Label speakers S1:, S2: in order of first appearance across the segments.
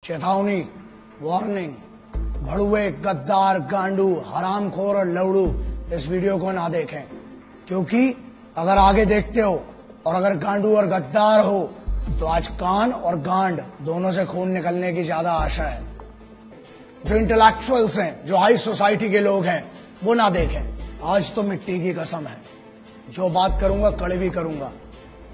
S1: चेतावनी, वार्निंग, भड़ुए, गद्दार, गांडू, हरामखोर और लवड़ू इस वीडियो को ना देखें, क्योंकि अगर आगे देखते हो और अगर गांडू और गद्दार हो तो आज कान और गांड दोनों से खून निकलने की ज्यादा आशा है। जो इंटेलेक्चुअल्स हैं, जो हाई सोसाइटी के लोग हैं, वो ना देखें। आज तो मिट्टी की कसम है, जो बात करूंगा कड़वी करूंगा,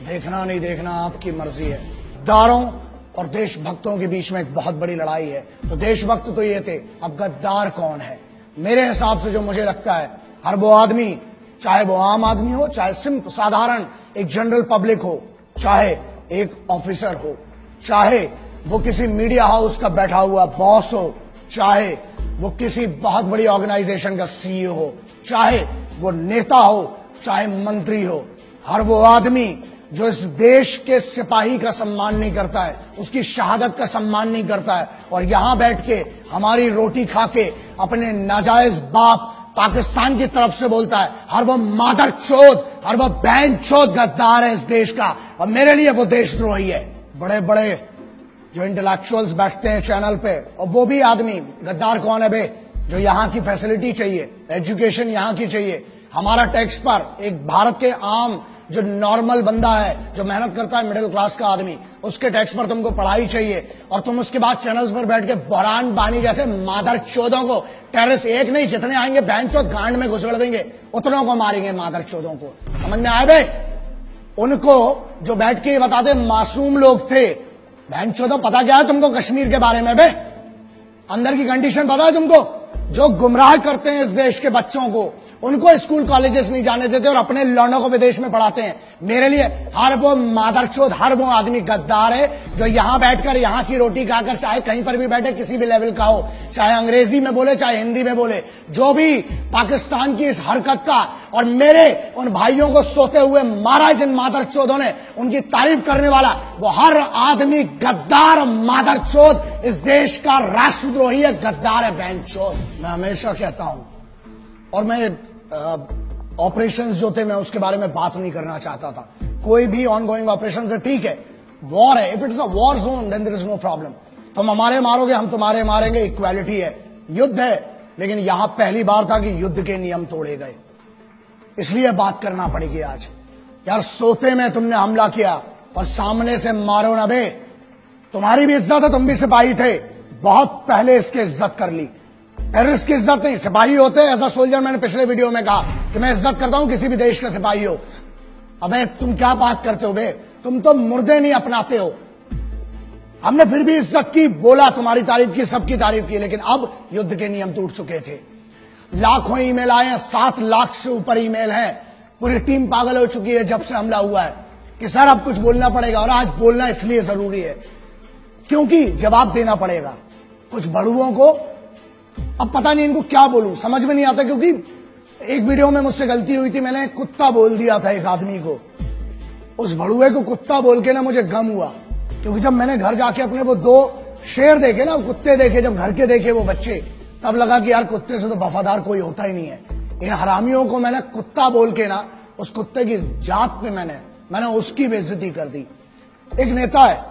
S1: देखना नहीं देखना आपकी मर्जी है। गद्दारों और देशभक्तों के बीच में एक बहुत बड़ी लड़ाई है। तो देशभक्त तो ये थे, अब गद्दार कौन है? मेरे हिसाब से जो मुझे लगता है, हर वो आदमी, चाहे वो आम आदमी हो, चाहे सिंपल साधारण एक जनरल पब्लिक हो, चाहे एक ऑफिसर हो, चाहे वो किसी मीडिया हाउस का बैठा हुआ बॉस हो, चाहे वो किसी बहुत बड़ी ऑर्गेनाइजेशन का सीईओ हो, चाहे वो नेता हो, चाहे मंत्री हो, हर वो आदमी जो इस देश के सिपाही का सम्मान नहीं करता है, उसकी शहादत का सम्मान नहीं करता है, और यहां बैठ के हमारी रोटी खा के अपने नाजायज बाप पाकिस्तान की तरफ से बोलता है, हर वो मादर चोद, हर वो बहन चोद गद्दार है इस देश का, और मेरे लिए वो देशद्रोही है। बड़े बड़े जो इंटेलेक्चुअल्स बैठते हैं चैनल पे, और वो भी आदमी, गद्दार कौन है बे? जो यहाँ की फैसिलिटी चाहिए, एजुकेशन यहाँ की चाहिए, हमारा टैक्स पर एक भारत के आम जो नॉर्मल बंदा है, जो मेहनत करता है, मिडिल क्लास का आदमी, उसके टैक्स पर तुमको पढ़ाई चाहिए, और तुम उसके बाद चैनल्स पर बैठ के बहरान बानी जैसे मादर चोदों को, टेररिस्ट एक नहीं जितने आएंगे बहन चोद गांड में घुसड़ देंगे, उतनों को मारेंगे मादर चोदों को। समझ में आए बे? उनको जो बैठ के बताते मासूम लोग थे, बहन चोदों पता क्या है तुमको कश्मीर के बारे में बे? अंदर की कंडीशन पता है तुमको? जो गुमराह करते हैं इस देश के बच्चों को, उनको स्कूल कॉलेजेस नहीं जाने देते और अपने लौंडों को विदेश में पढ़ाते हैं। मेरे लिए हर वो मादरचोद, हर वो आदमी गद्दार है जो यहां बैठकर यहाँ की रोटी खाकर, चाहे कहीं पर भी बैठे, किसी भी लेवल का हो, चाहे अंग्रेजी में बोले चाहे हिंदी में बोले, जो भी पाकिस्तान की इस हरकत का और मेरे उन भाइयों को सोते हुए मारा जिन मादरचोदों ने, उनकी तारीफ करने वाला वो हर आदमी गद्दार मादरचोद इस देश का राष्ट्रद्रोही है, गद्दार है, बहनचोद। मैं हमेशा कहता हूं, और मैं ऑपरेशंस जो थे मैं उसके बारे में बात नहीं करना चाहता था। कोई भी ऑनगोइंग ऑपरेशन है, ठीक है, वॉर है, if it's a war zone then there is no problem. तुम हमारे मारोगे, हम तुम्हारे मारेंगे, इक्वालिटी है, युद्ध है, लेकिन यहां पहली बार था कि युद्ध के नियम तोड़े गए, इसलिए बात करना पड़ेगी आज। यार सोते में तुमने हमला किया और सामने से मारो ना बे, तुम्हारी भी इज्जत है, तुम भी सिपाही थे, बहुत पहले इसकी इज्जत कर ली। टेररिस्ट की इज्जत नहीं, सिपाही होते हैं, ऐसा सोल्जर। मैंने पिछले वीडियो में कहा कि मैं इज्जत करता हूं किसी भी देश का सिपाही हो। अबे तुम क्या बात करते हो बे? तुम तो मुर्दे नहीं अपनाते हो। हमने फिर भी इज्जत की, बोला, तुम्हारी तारीफ की, सबकी तारीफ की, लेकिन अब युद्ध के नियम टूट चुके थे। लाखों ईमेल आए हैं, 7 लाख से ऊपर ईमेल हैं, पूरी टीम पागल हो चुकी है जब से हमला हुआ है कि सर अब कुछ बोलना पड़ेगा। और आज बोलना इसलिए जरूरी है क्योंकि जवाब देना पड़ेगा। कुछ बड़ुओं को अब पता नहीं इनको क्या बोलूं, समझ में नहीं आता, क्योंकि एक वीडियो में मुझसे गलती हुई थी, मैंने कुत्ता बोल दिया था एक आदमी को। उस भड़ुए को कुत्ता बोल के ना मुझे गम हुआ, क्योंकि जब मैंने घर जाके अपने वो 2 शेर देखे ना, कुत्ते देखे, जब घर के देखे वो बच्चे, तब लगा कि यार कुत्ते से तो वफादार कोई होता ही नहीं है। इन हरामियों को मैंने कुत्ता बोल के ना, उस कुत्ते की जात पे मैंने उसकी बेइज्जती कर दी। एक नेता है,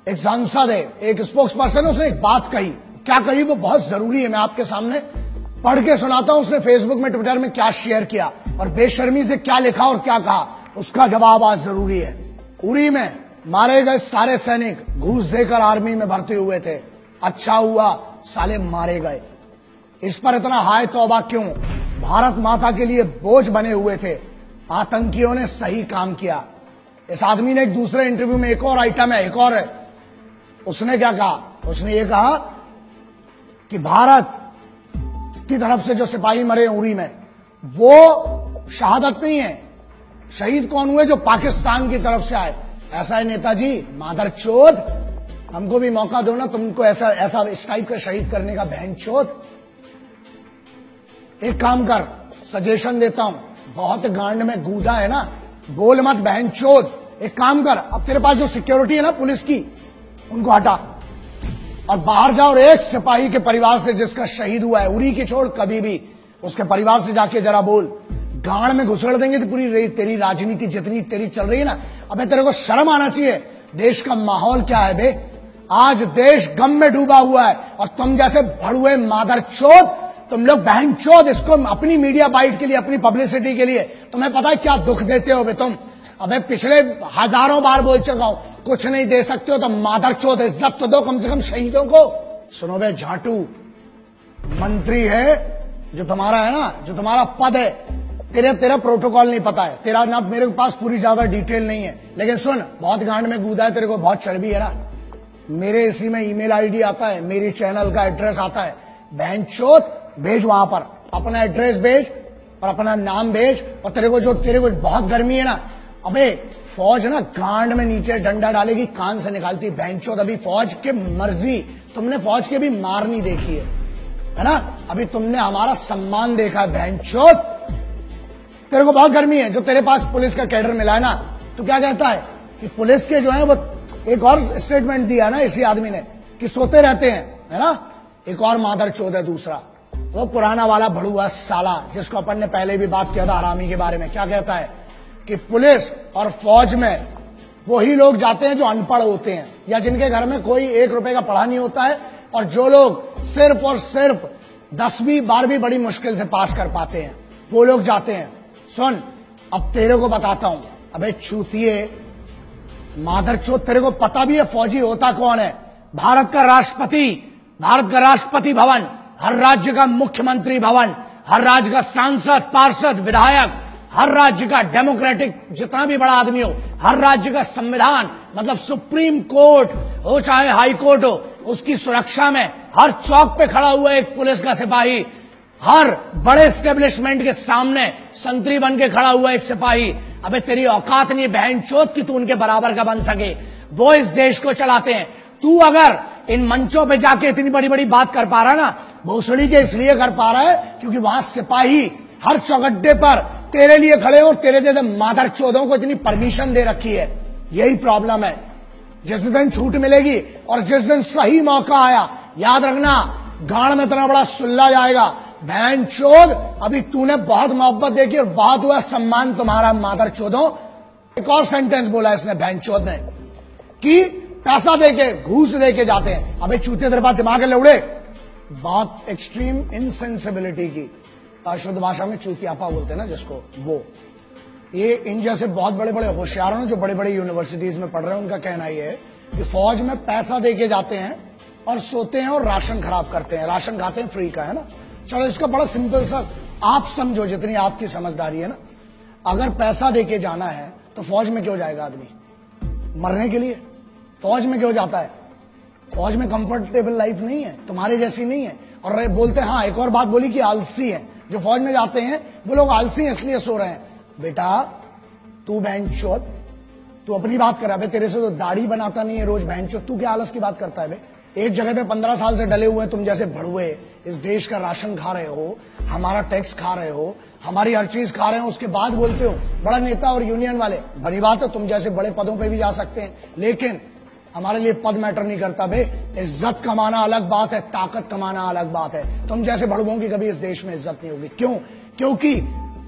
S1: एक सांसद है, एक स्पोक्स पर्सन है, उसने एक बात कही, क्या कही वो बहुत जरूरी है, मैं आपके सामने पढ़ के सुनाता हूं। उसने फेसबुक में, ट्विटर में क्या शेयर किया और बेशर्मी से क्या लिखा और क्या कहा, उसका जवाब आज जरूरी है। उरी में मारे गए सारे सैनिक घूस देकर आर्मी में भर्ती हुए थे, अच्छा हुआ साले मारे गए। इस पर इतना हाय तौबा क्यों? भारत माता के लिए बोझ बने हुए थे, आतंकियों ने सही काम किया। इस आदमी ने एक दूसरे इंटरव्यू में, एक और आइटम है, एक और है, उसने क्या कहा? उसने ये कहा कि भारत की तरफ से जो सिपाही मरे उरी में, वो शहादत नहीं है। शहीद कौन हुए? जो पाकिस्तान की तरफ से आए। ऐसा है नेताजी, मादरचोद, हमको भी मौका दो ना तुमको ऐसा इस टाइप का शहीद करने का, बहनचोद। एक काम कर, सजेशन देता हूं, बहुत गांड में गूदा है ना, बोल मत बहनचोद। एक काम कर, अब तेरे पास जो सिक्योरिटी है ना पुलिस की, उनको हटा और बाहर जाओ और एक सिपाही के परिवार से जिसका शहीद हुआ है, उरी की छोड़, कभी भी उसके परिवार से जाके जरा बोल। गांड में घुसड़ देंगे तो पूरी तेरी राजनीति जितनी तेरी चल रही है ना। अबे तेरे को शर्म आना चाहिए। देश का माहौल क्या है बे? आज देश गम में डूबा हुआ है और तुम जैसे भड़ुए मादरचोद, तुम लोग बहनचोद इसको अपनी मीडिया बाइट के लिए, अपनी पब्लिसिटी के लिए, तुम्हें पता है क्या दुख देते हो बे तुम। अबे पिछले हजारों बार बोल चुका हूं, कुछ नहीं दे सकते हो तो मादरचोद इज्जत तो दो कम से कम शहीदों को। सुनो बे झाटू, मंत्री है जो तुम्हारा है ना, जो तुम्हारा पद है, तेरा प्रोटोकॉल नहीं पता है, तेरा ना मेरे पास पूरी ज्यादा डिटेल नहीं है, लेकिन सुन, बहुत गांड में कूदा है, तेरे को बहुत चर्बी है ना। मेरे इसी में ईमेल आईडी आता है, मेरी चैनल का एड्रेस आता है, बहनचोद भेज वहां पर अपना एड्रेस भेज और अपना नाम भेज। और तेरे को बहुत गर्मी है ना, अबे फौज ना गांड में नीचे डंडा डालेगी, कान से निकालती बहनचोद। अभी फौज के मर्जी, तुमने फौज के भी मार नहीं देखी है ना, अभी तुमने हमारा सम्मान देखा है बहनचोद। तेरे को बहुत गर्मी है, जो तेरे पास पुलिस का कैडर मिला है ना, तो क्या कहता है कि पुलिस के जो है वो, एक और स्टेटमेंट दिया ना इसी आदमी ने कि सोते रहते हैं, है ना। एक और मादरचोद है दूसरा, वो पुराना वाला भड़ुआ साला जिसको अपन ने पहले भी बात किया था हरामी के बारे में। क्या कहता है कि पुलिस और फौज में वही लोग जाते हैं जो अनपढ़ होते हैं या जिनके घर में कोई 1 रुपए का पढ़ा नहीं होता है, और जो लोग सिर्फ और सिर्फ 10वीं 12वीं बड़ी मुश्किल से पास कर पाते हैं, वो लोग जाते हैं। सुन, अब तेरे को बताता हूं, अबे चूतिए मादरचोद, तेरे को पता भी है फौजी होता कौन है? भारत का राष्ट्रपति भवन, हर राज्य का मुख्यमंत्री भवन, हर राज्य का सांसद, पार्षद, विधायक, हर राज्य का डेमोक्रेटिक जितना भी बड़ा आदमी हो, हर राज्य का संविधान, मतलब सुप्रीम कोर्ट हो चाहे हाई कोर्ट हो, उसकी सुरक्षा में हर चौक पे खड़ा हुआ एक पुलिस का सिपाही, हर बड़े एस्टेब्लिशमेंट के सामने संतरी बन के खड़ा हुआ एक सिपाही। अबे तेरी औकात नहीं बहनचोद कि तू उनके बराबर का बन सके। वो इस देश को चलाते हैं। तू अगर इन मंचों पे जाके इतनी बड़ी बड़ी बात कर पा रहा है ना, भोसड़ी के इसलिए कर पा रहा है क्योंकि वहां सिपाही हर चौगड्डे पर तेरे लिए खड़े हो, तेरे जैसे मादरचोदों को इतनी परमिशन दे रखी है। यही प्रॉब्लम है। जिस दिन छूट मिलेगी और जिस दिन सही मौका आया, याद रखना गाड़ में इतना बड़ा सुल्ला जाएगा। बहनचोद, अभी तूने बहुत मोहब्बत देखी और बहुत हुआ सम्मान तुम्हारा मादरचोदों। एक और सेंटेंस बोला इसने बहनचोद ने कि पैसा देके, घूस देके जाते हैं। अबे चूते तेरे पास दिमाग है लौड़े, बहुत एक्सट्रीम इनसेंसिबिलिटी की, शुद्ध भाषा में चूतियापा बोलते हैं ना जिसको, वो ये इन जैसे बहुत बड़े बड़े होशियारों जो बड़े बड़े यूनिवर्सिटीज में पढ़ रहे हैं, उनका कहना ये है कि फौज में पैसा देके जाते हैं और सोते हैं और राशन खराब करते हैं, राशन खाते हैं फ्री का, है ना। चलो इसका बड़ा सिंपल सा आप समझो, जितनी आपकी समझदारी है ना, अगर पैसा देके जाना है तो फौज में क्यों जाएगा आदमी? मरने के लिए। फौज में क्यों जाता है? फौज में कंफर्टेबल लाइफ नहीं है, तुम्हारे जैसी नहीं है। और बोलते हैं, हाँ एक और बात बोली कि आलसी है जो फौज में जाते हैं, वो लोग आलसी हैं इसलिए सो रहे हैं। बेटा तू बहनचोद, तू अपनी बात कर रहा है, तेरे से तो दाढ़ी बनाता नहीं है रोज बहनचोद, तू क्या आलस की बात करता है बे? एक जगह पे 15 साल से डले हुए तुम जैसे भड़ुए, इस देश का राशन खा रहे हो, हमारा टैक्स खा रहे हो, हमारी हर चीज खा रहे हो, उसके बाद बोलते हो बड़ा नेता और यूनियन वाले। बड़ी बात है, तुम जैसे बड़े पदों पे भी जा सकते हैं, लेकिन हमारे लिए पद मैटर नहीं करता बे। इज्जत कमाना अलग बात है, ताकत कमाना अलग बात है। तुम जैसे भड़ुओं की कभी इस देश में इज्जत नहीं होगी। क्यों? क्योंकि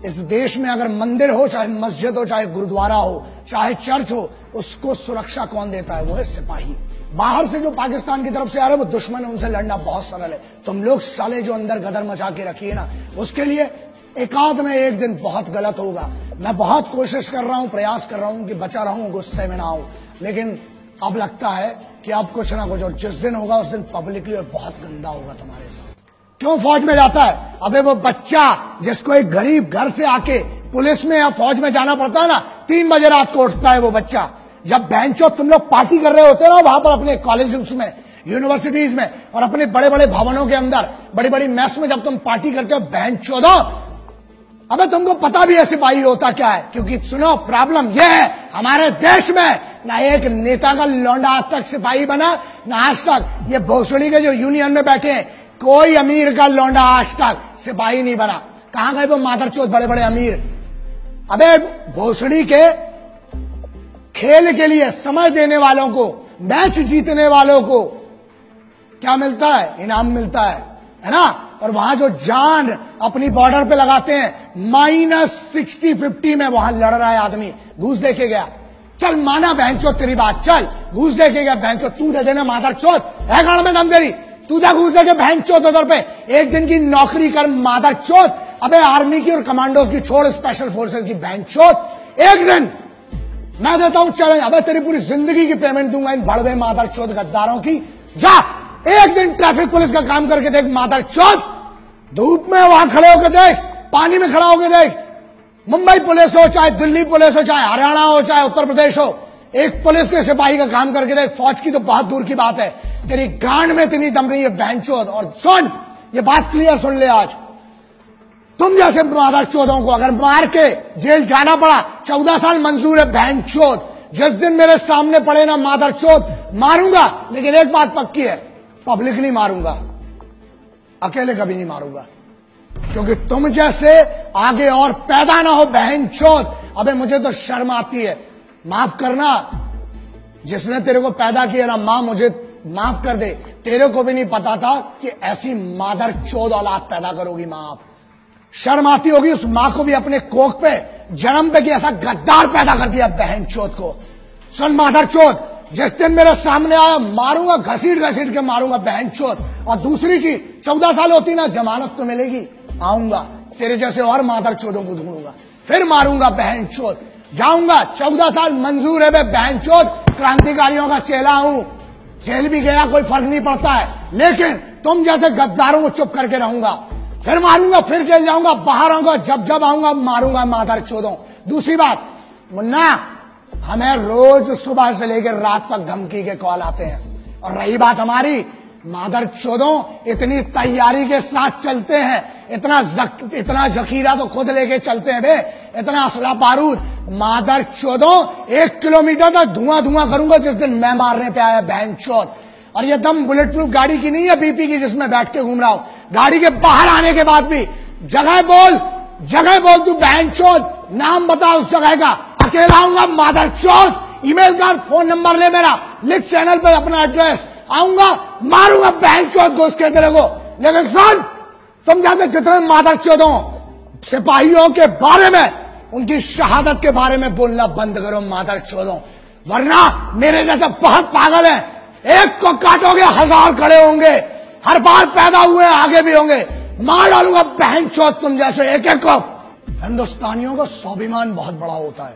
S1: इस देश में अगर मंदिर हो, चाहे मस्जिद हो, चाहे गुरुद्वारा हो, चाहे चर्च हो, उसको सुरक्षा कौन देता है? वो है सिपाही। बाहर से जो पाकिस्तान की तरफ से आ रहे हैं वो दुश्मन है, उनसे लड़ना बहुत सरल है। तुम लोग साले जो अंदर गदर मचा के रखिए ना, उसके लिए एकाध में एक दिन बहुत गलत होगा। मैं बहुत कोशिश कर रहा हूं, प्रयास कर रहा हूं कि बचा रहूं, गुस्से में ना आऊं, लेकिन अब लगता है कि अब कुछ ना कुछ, और जिस दिन होगा उस दिन पब्लिकली और बहुत गंदा होगा तुम्हारे साथ। क्यों फौज में जाता है? अबे वो बच्चा जिसको एक गरीब घर से आके पुलिस में या फौज में जाना पड़ता है ना, 3 बजे रात को उठता है वो बच्चा। जब बेंचो तुम लोग पार्टी कर रहे होते हो ना वहां पर अपने कॉलेज में, यूनिवर्सिटीज में और अपने बड़े बड़े भवनों के अंदर, बड़ी बड़ी मैस में जब तुम पार्टी करते हो बेंचो दो, अबे तुमको पता भी है सिपाही होता क्या है। क्योंकि सुनो, प्रॉब्लम यह है हमारे देश में, ना एक नेता का लौंडा आज तक सिपाही बना, ना आज तक ये भोसड़ी के जो यूनियन में बैठे हैं, कोई अमीर का लौंडा आज तक सिपाही नहीं बना। कहां गए वो मादरचोद बड़े बड़े अमीर? अबे भोसड़ी के खेल के लिए समय देने वालों को, मैच जीतने वालों को क्या मिलता है? इनाम मिलता है ना। और वहां जो जान अपनी बॉर्डर पे लगाते हैं, -60 50 में वहां लड़ रहा है आदमी, घूस देके गया, चल माना बहन चोद तेरी बात, चल घूस दे के गया बहन चोद, तू दे देना मादर चोद, है गाड़ में दम तेरी, तू जा घूस दे के बहन चोद उधर पे, एक दिन की नौकरी कर मादर चोद। अबे आर्मी की और कमांडोज की छोड़, स्पेशल फोर्सेस की बहन चोद, एक दिन मैं देता हूं चैलेंज, अबे तेरी पूरी जिंदगी की पेमेंट दूंगा इन बड़वे मादर चोद गद्दारों की। जा एक दिन ट्रैफिक पुलिस का काम करके देख मादर चोद, धूप में वहां खड़े होकर देख, पानी में खड़ा होकर देख, मुंबई पुलिस हो चाहे दिल्ली पुलिस हो चाहे हरियाणा हो चाहे उत्तर प्रदेश हो, एक पुलिस के सिपाही का काम करके देख, फौज की तो बहुत दूर की बात है, तेरी गांड में इतनी दम रही है बहनचोद। और सुन, ये बात क्लियर सुन ले, आज तुम जैसे मादर चोदों को अगर मार के जेल जाना पड़ा, 14 साल मंजूर है बहनचोद। जिस दिन मेरे सामने पड़े ना मादर चोद, मारूंगा, लेकिन एक बात पक्की है, पब्लिकली मारूंगा, अकेले कभी नहीं मारूंगा, क्योंकि तुम जैसे आगे और पैदा ना हो बहनचोद। अबे मुझे तो शर्म आती है, माफ करना, जिसने तेरे को पैदा किया ना मां, मुझे माफ कर दे, तेरे को भी नहीं पता था कि ऐसी मादर चोद औलाद पैदा करोगी मां आप। शर्म आती होगी उस मां को भी अपने कोख पे जन्म पे कि ऐसा गद्दार पैदा कर दिया बहन चोद को। सुन मादर चोद, जिस दिन मेरे सामने आया मारूंगा, घसीट घसीट के मारूंगा बहन चोद। और दूसरी चीज, 14 साल होती ना, जमानत तो मिलेगी, आऊंगा तेरे जैसे और मादर चोदों को ढूंढूंगा, फिर मारूंगा बहन चोद, जाऊंगा। 14 साल मंजूर है बहन चोद, क्रांतिकारियों का चेला हूं, जेल भी गया कोई फर्क नहीं पड़ता है, लेकिन तुम जैसे गद्दारों को चुप करके रहूंगा, फिर मारूंगा, फिर जेल जाऊंगा, बाहर आऊंगा, जब जब आऊंगा मारूंगा मादर चोदों। दूसरी बात मुन्ना, हमें रोज सुबह से लेकर रात तक धमकी के कॉल आते हैं, और रही बात हमारी, मादर चोदों इतनी तैयारी के साथ चलते हैं, इतना जखीरा तो खुद लेके चलते हैं बे, इतना असला बारूद, मादर चोदों 1 किलोमीटर तक धुआं धुआं करूंगा जिस दिन मैं मारने पे आया बहन चोद। और ये दम बुलेट प्रूफ गाड़ी की नहीं है, बीपी की, जिसमें बैठ के घूम रहा हूं। गाड़ी के बाहर आने के बाद भी जगह बोल तू बहन चोद, नाम बता उस जगह का, अकेला आऊंगा मादर चोद, ईमेल कर, फोन नंबर ले मेरा, लिख चैनल पे अपना एड्रेस, आऊंगा मारूंगा बहन चोद घुस के तेरे को। लेकिन सुन, तुम जैसे जितने मादर चोदों सिपाहियों के बारे में, उनकी शहादत के बारे में बोलना बंद करो मादर चोदों, वरना मेरे जैसे बहुत पागल है, एक को काटोगे 1000 खड़े होंगे, हर बार पैदा हुए आगे भी होंगे, मार डालूंगा बहन चोद तुम जैसे एक एक को। हिंदुस्तानियों का स्वाभिमान बहुत बड़ा होता है,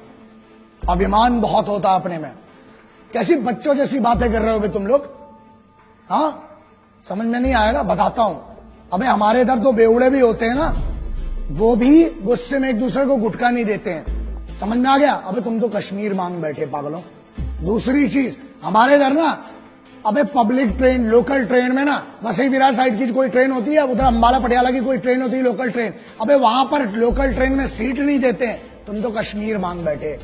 S1: अभिमान बहुत होता है अपने में। कैसी बच्चों जैसी बातें कर रहे हो तुम लोग, हाँ समझ में नहीं आएगा, बताता हूं। अबे हमारे इधर तो बेवड़े भी होते हैं ना, वो भी गुस्से में एक दूसरे को गुटखा नहीं देते हैं, समझ में आ गया। अबे तुम तो कश्मीर मांग बैठे पागलों। दूसरी चीज, हमारे इधर ना, अबे पब्लिक ट्रेन, लोकल ट्रेन में ना, वसई विरार साइड की कोई ट्रेन होती है, उधर अंबाला पटियाला की कोई ट्रेन होती है लोकल ट्रेन, अबे वहां पर लोकल ट्रेन में सीट नहीं देते हैं, तुम तो कश्मीर मांग बैठे।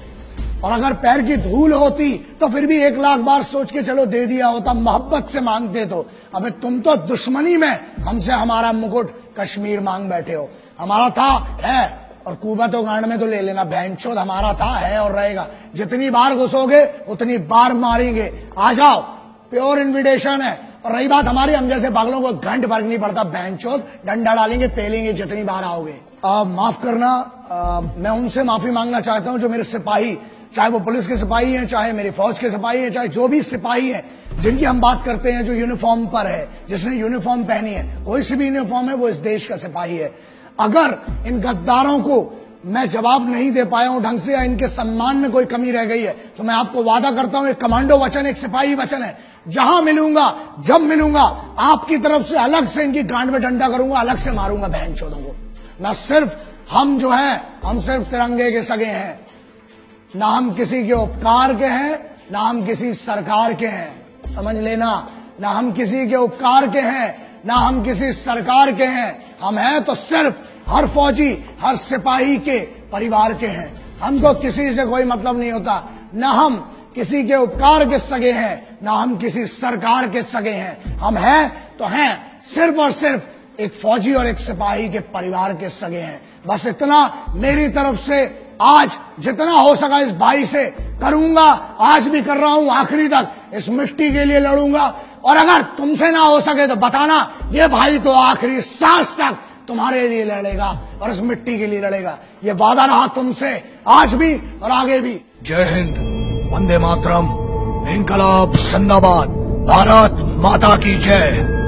S1: और अगर पैर की धूल होती तो फिर भी 1 लाख बार सोच के चलो दे दिया होता, मोहब्बत से मांगते तो। अबे तुम तो दुश्मनी में हमसे हमारा मुकुट कश्मीर मांग बैठे हो। हमारा था, है, और कुबतो गांड में तो ले लेना बहनचोद, हमारा था, है और रहेगा। जितनी बार घुसोगे उतनी बार मारेंगे, आ जाओ, प्योर इन्विटेशन है। और रही बात हमारी, हम जैसे पागलों को घंट फर्क नहीं पड़ता बहनचोद, डंडा डालेंगे, पेलेंगे जितनी बार आओगे। माफ करना, मैं उनसे माफी मांगना चाहता हूं जो मेरे सिपाही, चाहे वो पुलिस के सिपाही हैं, चाहे मेरी फौज के सिपाही हैं, चाहे जो भी सिपाही हैं जिनकी हम बात करते हैं, जो यूनिफॉर्म पर है, जिसने यूनिफॉर्म पहनी है, कोई सी भी यूनिफॉर्म है, वो इस देश का सिपाही है। अगर इन गद्दारों को मैं जवाब नहीं दे पाया हूं ढंग से, या इनके सम्मान में कोई कमी रह गई है, तो मैं आपको वादा करता हूं, एक कमांडो वचन, एक सिपाही वचन है, जहां मिलूंगा, जब मिलूंगा, आपकी तरफ से अलग से इनकी गांड में डंडा करूंगा, अलग से मारूंगा बहनचोदों को। मैं सिर्फ, हम जो है, हम सिर्फ तिरंगे के सगे हैं, ना हम किसी के उपकार के हैं, ना हम किसी सरकार के हैं, समझ लेना, ना हम किसी के उपकार के हैं, ना हम किसी सरकार के हैं। हम हैं तो सिर्फ हर फौजी, हर सिपाही के परिवार के हैं। हमको किसी से कोई मतलब नहीं होता, ना हम किसी के उपकार के सगे हैं, ना हम किसी सरकार के सगे हैं। हम हैं तो हैं सिर्फ और सिर्फ एक फौजी और एक सिपाही के परिवार के सगे हैं। बस इतना मेरी तरफ से आज जितना हो सका इस भाई से करूंगा, आज भी कर रहा हूं, आखिरी तक इस मिट्टी के लिए लड़ूंगा। और अगर तुमसे ना हो सके तो बताना, ये भाई तो आखिरी सांस तक तुम्हारे लिए लड़ेगा और इस मिट्टी के लिए लड़ेगा। ये वादा रहा तुमसे, आज भी और आगे भी।
S2: जय हिंद।
S1: वंदे मातरम, इंकलाब जिंदाबाद, भारत माता की जय।